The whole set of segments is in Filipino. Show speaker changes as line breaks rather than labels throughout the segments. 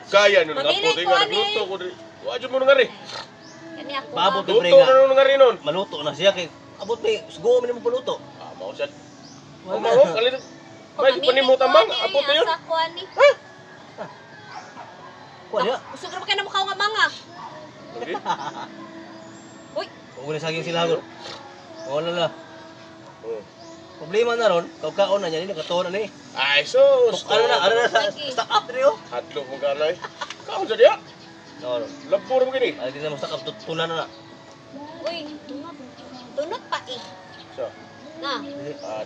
Kaya nun nga
Mamili
po,
ko,
nga
ani.
nagluto ko rin. Wadyo mo nangari.
Kani ako.
Paabot
ah.
ni
Luto
Brenga.
na nung nangari nun.
Maluto na siya kay abot ni sugo man mo paluto.
Mau siya.
Wala.
Mau, kalit. May
Mamili
panimutan
ko,
bang?
ani,
Apo to yun.
asa ko, ani.
Kuha niya.
Gusto ko ba kayo na mukha nga mga?
Hindi.
Uy,
Kung wala saging sila gon. Wala na.
Oh.
Problema na ron, kaon na niya ni nakatuon na ni.
Ay, sus.
Ano na sa
Lagi.
stock up niyo.
Hadlo mong galay. Kaon sa diya.
No, no.
Labor mo gini.
Ay di na mo stock up tutunan na.
uy, tunot. Tunot pa eh.
So,
Na,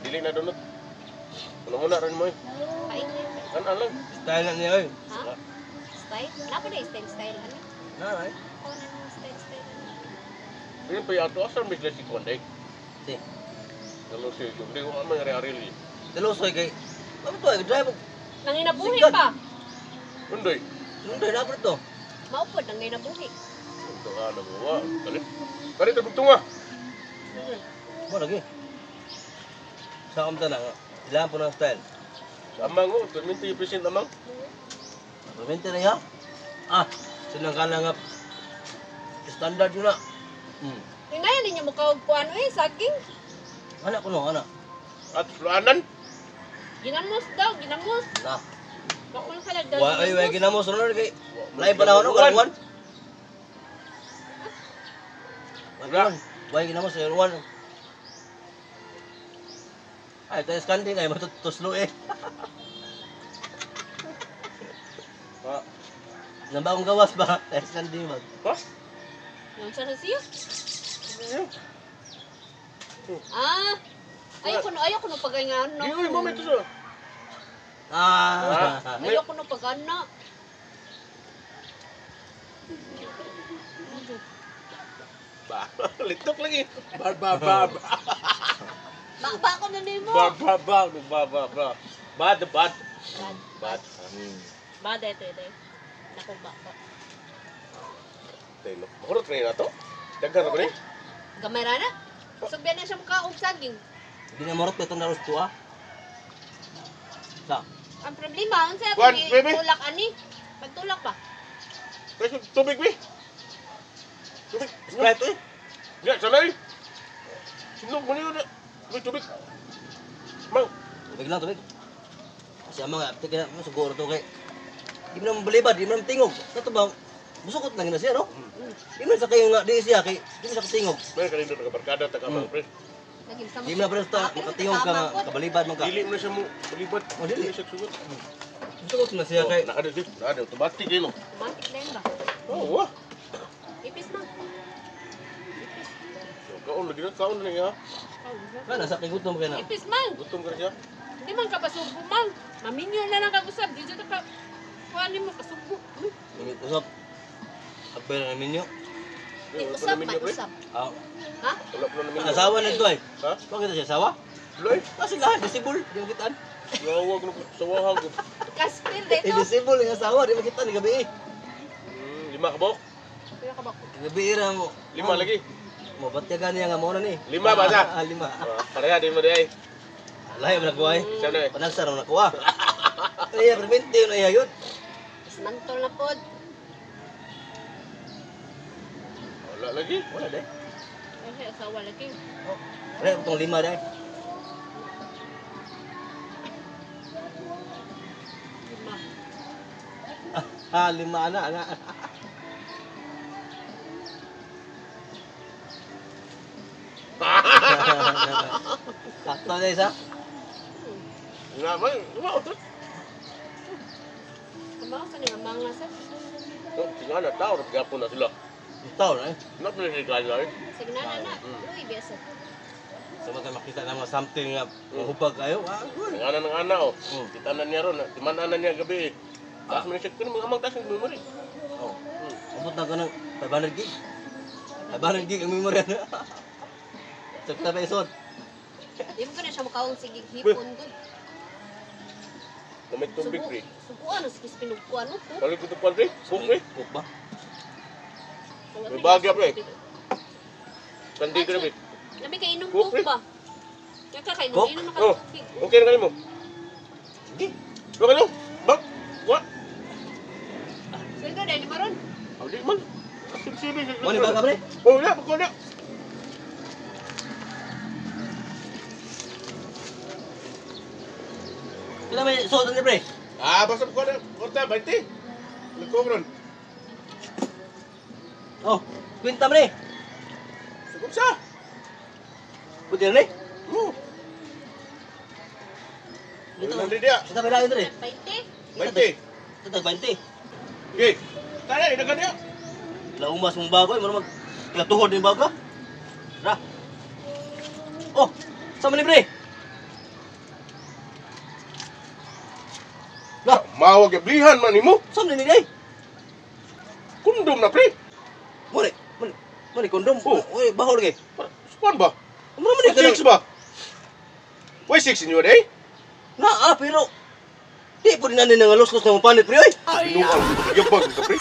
dili na donut. Ano muna rin mo eh.
paing.
Kan alang.
Style na niya oy.
Ha? Style? Napa na style, ano?
Na ay.
Ako na ng style.
Ini pa yato asan bigla si Konday.
Si.
Kalau si Jumdi ko amay ari-ari.
Telusoy kay. Ano to ay drive.
Nanginabuhi
Sikat.
pa.
Undoy.
Sunday na to.
Maupod, nanginabuhi.
Ito ka na mo. Kalit. Kalit tugtunga.
Mo lagi. Sa kamta na nga. Ilan po ng style.
Sama ngo, tuminti yung present amang.
Permente na ya. Sinang ka na nga. Standard yun na.
Ngayon ninyo mo kaugpuan eh, saging.
Anak ko no, anak.
At fluanan.
Ginamos daw, ginamos.
Na.
Bakul ka lang daw.
Wa ginamos ron kay. Lain pa na ako karuan. Wala. Wa ginamos sa ruan. Ay, tayo skanding ay matutuslo eh.
Ha?
Nabagong gawas ba? Tayo skanding mag.
Ha?
Yung sa siya.
Ano?
Ayoko no pagay nga no.
Uy, mami ito sa.
Ayoko no pagana.
Ba, litok lagi.
Ba ko na nimo.
Ba. Bad.
Bad.
Hmm.
Bad ito. Nako ba.
Telo. Makurot rin na to. Daghan na ba ni?
Gamay ra na. Sugyan na siya mukha og saging.
Hindi na marot itong naros to ah. Sa.
Ang problema, unsa
Juan,
ako
baby.
tulak ani? Pagtulak pa.
Kasi tubig mi. Tubig.
Sprite eh.
Ya, sanay. Sinog mo niyo na. Tubig. Mang.
Tubig lang tubig. Kasi ang mga apte kaya siguro to kay. Di mo naman balibad, di mo naman tingog. Kato ba? Busukot lang na siya no? Di mo sa kayo nga di siya kay di mo sa katingog.
May kalindo na kabarkada ta ka pre.
Naging sama.
Di mo na pero makatingog ka nga kabalibad man ka.
Dili mo na siya mo balibad.
Oh, dili.
siya sugot.
Busukot na siya kay.
Nakada di. Nakada automatic yun.
Romantic na yun ba?
Oh, wah.
Ipis na.
Kaon lagi na kaon na niya.
Kana sa kay gutom kay na.
Ipis man.
Gutom ka na siya.
Hindi man ka pasubo man. Maminyo na lang kag-usap. Di dito ka. Kuhanin mo kasubo.
Ini usap. Apel na ninyo.
Di usap man usap.
Ah,
Ha?
Wala pa namin.
asawa nito ay.
Ha?
Bakit siya asawa?
Loy.
Kasi lahat disable, di makitaan.
Gawag na sa wahang ko.
Kaspil
Eh
dito.
disable yung asawa, di makita ni gabi.
Lima ka bok?
Kaya ka ba?
Gabi ra mo.
Lima lagi.
Mo batyagan niya nga mo na ni.
Lima ba sa?
Lima.
Pareha din mo di ay.
Lahi mo nakuha eh.
Siya na eh.
Panagsar mo nakuha. Ay, permente yun ay ayun.
Ismantol na pod.
Wala lagi.
Wala deh.
Kasi asawa lagi.
Wala itong lima deh.
Lima.
Lima na. Sakto na isa.
Nga ba? Nga ito.
Kabaw sa nga mga sa.
Tingnan na tao. Gapon na sila.
Ito na eh.
Not na sila kaya eh.
Signala na. Uy, biasa.
Sa mga makita na mga something nga mahubag kayo. Good.
Tingnan ng ana oh. Kita na niya ron. Timanan na niya gabi. Taas mo na siya. Kaya mga amang taas ng memory.
Oh. Abot na ka ng 500 gig. 500 gig ang memory na. Sakta ba isod?
Di mo ka na siya mukhaong sige hipon doon.
Namay tubig pre.
Subuan, sige pinugkuan mo po.
Balik ko ito pa pre. Cook pre.
Cook ba?
May bagya, pre. Kandi ko na pre.
Labi ka inom
Cook,
cook
pre.
ba? Kaya ka kayo,
Cook?
inom na
Oh.
ka.
Okay na kayo mo.
Sige.
Doon ka no? Bak. What?
ni Maron.
Hindi man. Sibsibing.
Mo ni ba ka pre?
Oh, ya, pagko na.
Kailan may suot ni pre?
Ah, basta pagko na. Korta, 20. Nagkong ron.
Oh, kwenta mo ni.
Sugod sa.
Buti na ni.
Oo.
Dito.
Wala na dia.
Kita may lain dre.
20.
20.
Kita 20.
Okay. Tara, inagan dia.
Laumas mong bago, mo mag tuhod ni bago. Ra. Oh, sama ni pre. Lah,
Mawag ya blihan man nimo.
sama ni day.
Kundom na pre.
Mone, mone kondom.
Oh.
Oy, bahol lagi.
Span ba?
Ano man ni
Six ba? Why 6 inyo day?
Na pero di po din na los-los na mapanit pre oy.
Inuang yabag ka pre.